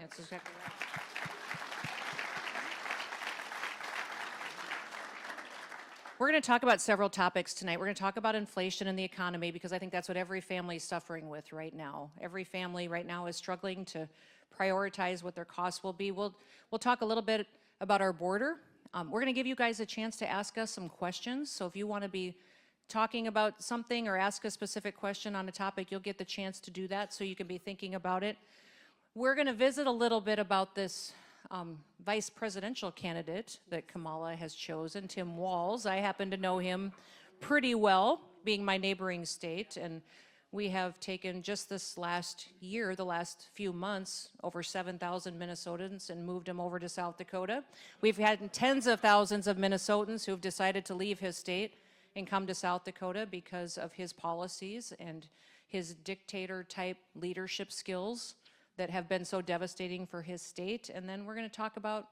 That's exactly right. We're going to talk about several topics tonight. We're going to talk about inflation and the economy because I think that's what every family is suffering with right now. Every family right now is struggling to prioritize what their costs will be. We'll talk a little bit about our border. We're going to give you guys a chance to ask us some questions. So if you want to be talking about something or ask a specific question on a topic, you'll get the chance to do that so you can be thinking about it. We're going to visit a little bit about this vice presidential candidate that Kamala has chosen, Tim Walz. I happen to know him pretty well, being my neighboring state, and we have taken just this last year, the last few months, over 7,000 Minnesotans and moved them over to South Dakota. We've had tens of thousands of Minnesotans who have decided to leave his state and come to South Dakota because of his policies and his dictator-type leadership skills that have been so devastating for his state. And then we're going to talk about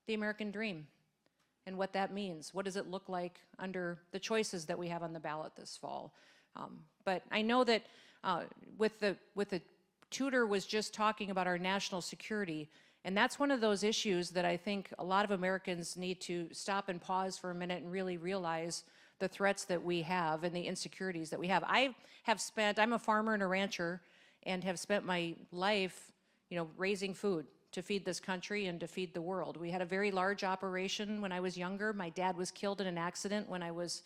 the American dream and what that means. What does it look like under the choices that we have on the ballot this fall? But I know that with the tutor was just talking about our national security, and that's one of those issues that I think a lot of Americans need to stop and pause for a minute and really realize the threats that we have and the insecurities that we have. I'm a farmer and a rancher, and have spent my life, raising food to feed this country and to feed the world. We had a very large operation when I was younger. My dad was killed in an accident when I was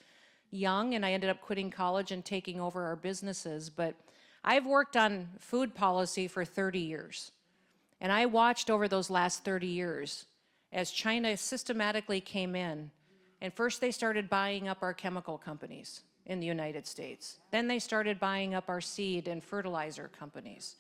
young, and I ended up quitting college and taking over our businesses. But I've worked on food policy for 30 years, and I watched over those last 30 years as China systematically came in, and first they started buying up our chemical companies in the United States. Then they started buying up our seed and fertilizer companies.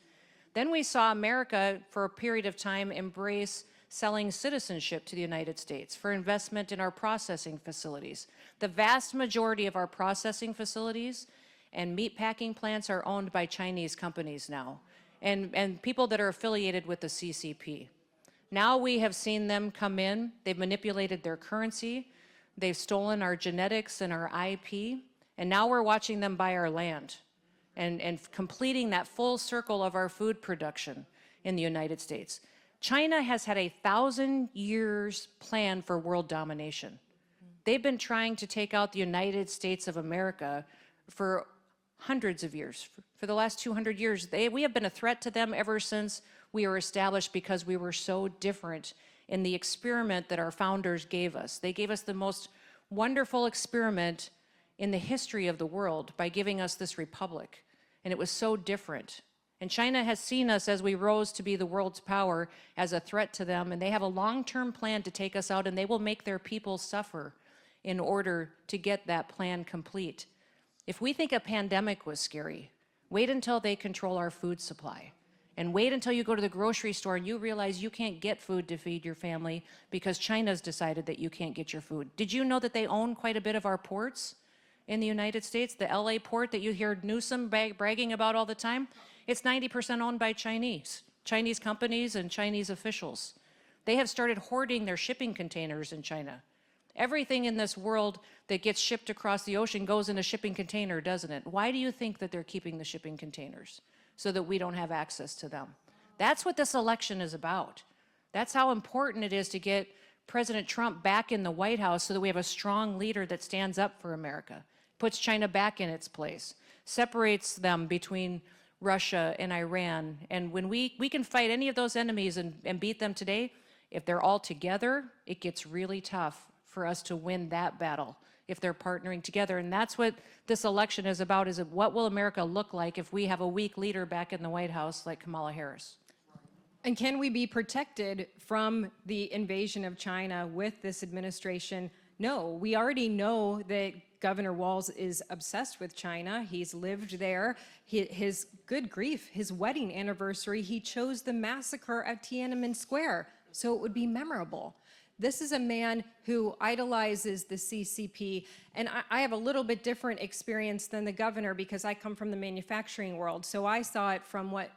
Then we saw America, for a period of time, embrace selling citizenship to the United States for investment in our processing facilities. The vast majority of our processing facilities and meat packing plants are owned by Chinese companies now, and people that are affiliated with the CCP. Now we have seen them come in, they've manipulated their currency, they've stolen our genetics and our IP, and now we're watching them buy our land and completing that full circle of our food production in the United States. China has had 1,000 years plan for world domination. They've been trying to take out the United States of America for hundreds of years. For the last 200 years, we have been a threat to them ever since we were established because we were so different in the experiment that our founders gave us. They gave us the most wonderful experiment in the history of the world by giving us this republic, and it was so different. And China has seen us as we rose to be the world's power as a threat to them, and they have a long-term plan to take us out, and they will make their people suffer in order to get that plan complete. If we think a pandemic was scary, wait until they control our food supply. And wait until you go to the grocery store and you realize you can't get food to feed your family because China's decided that you can't get your food. Did you know that they own quite a bit of our ports in the United States? The LA port that you hear Newsom bragging about all the time, it's 90% owned by Chinese companies and Chinese officials. They have started hoarding their shipping containers in China. Everything in this world that gets shipped across the ocean goes in a shipping container, doesn't it? Why do you think that they're keeping the shipping containers? So that we don't have access to them. That's what this election is about. That's how important it is to get President Trump back in the White House so that we have a strong leader that stands up for America, puts China back in its place, separates them between Russia and Iran. And when we can fight any of those enemies and beat them today, if they're all together, it gets really tough for us to win that battle if they're partnering together. And that's what this election is about, is what will America look like if we have a weak leader back in the White House like Kamala Harris? And can we be protected from the invasion of China with this administration? No, we already know that Governor Walz is obsessed with China. He's lived there. His good grief, his wedding anniversary, he chose the massacre at Tiananmen Square, so it would be memorable. This is a man who idolizes the CCP, and I have a little bit different experience than the governor because I come from the manufacturing world, so I saw it from what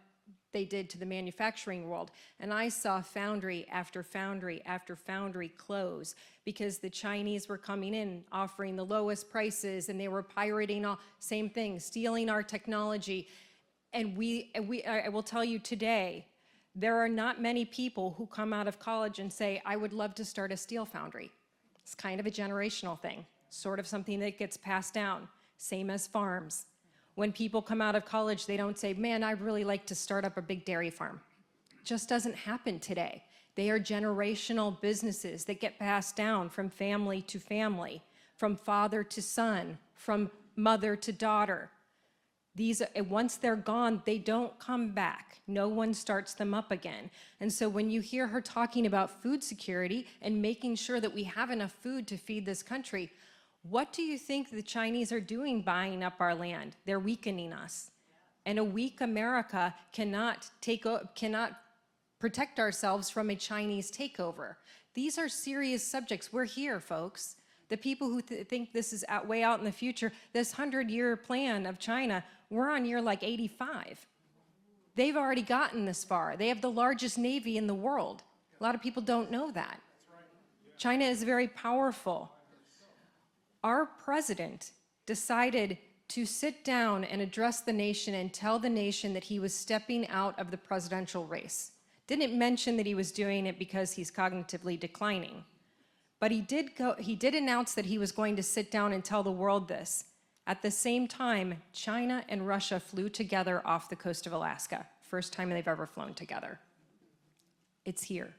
they did to the manufacturing world, and I saw foundry after foundry after foundry close because the Chinese were coming in offering the lowest prices, and they were pirating all, same thing, stealing our technology. And I will tell you today There are not many people who come out of college and say, I would love to start a steel foundry. It's kind of a generational thing, sort of something that gets passed down, same as farms. When people come out of college, they don't say, man, I'd really like to start up a big dairy farm. It just doesn't happen today. They are generational businesses that get passed down from family to family, from father to son, from mother to daughter. These, once they're gone, they don't come back. No one starts them up again. And so when you hear her talking about food security and making sure that we have enough food to feed this country, what do you think the Chinese are doing buying up our land? They're weakening us. And a weak America cannot protect ourselves from a Chinese takeover. These are serious subjects. We're here, folks. The people who think this is way out in the future, this 100-year plan of China, we're on year like 85. They've already gotten this far. They have the largest navy in the world. A lot of people don't know that. China is very powerful. Our president decided to sit down and address the nation and tell the nation that he was stepping out of the presidential race. Didn't mention that he was doing it because he's cognitively declining. But he did announce that he was going to sit down and tell the world this. At the same time, China and Russia flew together off the coast of Alaska. First time they've ever flown together. It's here.